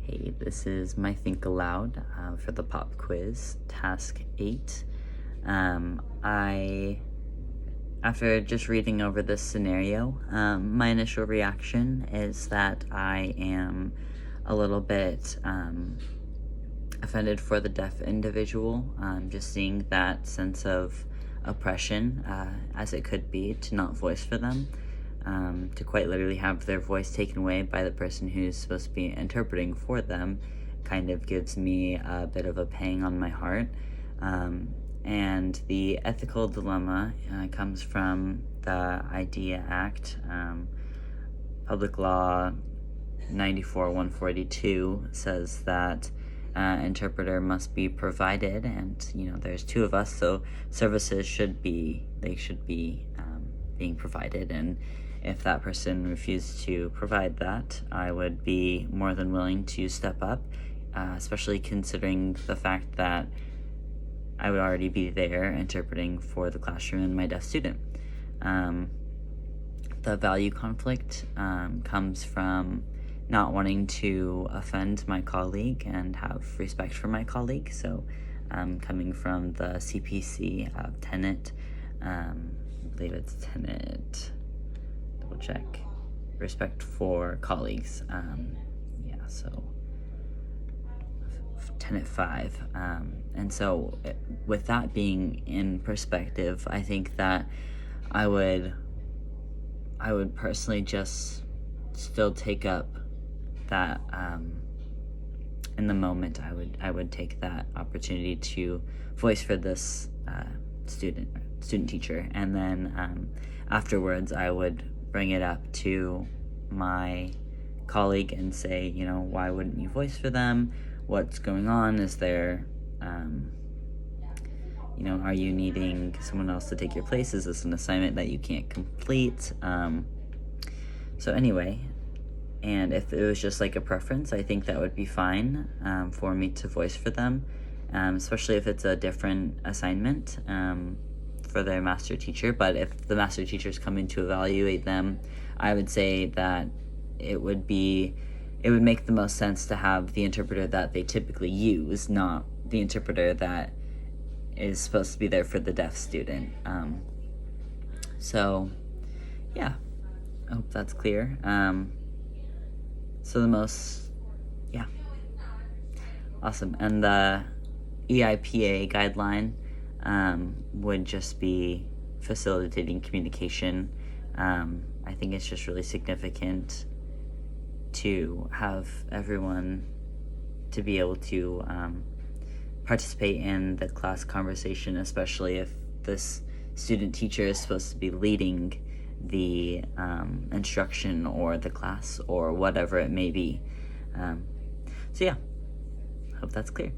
Hey, this is my Think Aloud for the pop quiz, task 8. After just reading over this scenario, my initial reaction is that I am a little bit offended for the deaf individual, just seeing that sense of oppression, as it could be, to not voice for them. To quite literally have their voice taken away by the person who's supposed to be interpreting for them kind of gives me a bit of a pang on my heart. And the ethical dilemma comes from the IDEA Act. Public Law 94-142 says that interpreter must be provided, and there's two of us, so services should be being provided, and if that person refused to provide that, I would be more than willing to step up, especially considering the fact that I would already be there interpreting for the classroom and my deaf student. The value conflict comes from not wanting to offend my colleague and have respect for my colleague. So coming from the CPC tenet, I believe it's tenet, double check, respect for colleagues. So tenet 5. And so with that being in perspective, I think that I would personally just still take up that in the moment. I would take that opportunity to voice for this student teacher, and then afterwards I would bring it up to my colleague and say, why wouldn't you voice for them? What's going on? Is there are you needing someone else to take your place? Is this an assignment that you can't complete? So anyway, and if it was just like a preference, I think that would be fine for me to voice for them, especially if it's a different assignment for their master teacher. But if the master teacher is coming to evaluate them, I would say that it would make the most sense to have the interpreter that they typically use, not the interpreter that is supposed to be there for the deaf student. So yeah, I hope that's clear. Awesome. And the EIPA guideline would just be facilitating communication. I think it's just really significant to have everyone to be able to participate in the class conversation, especially if this student teacher is supposed to be leading the instruction or the class or whatever it may be. So yeah, hope that's clear.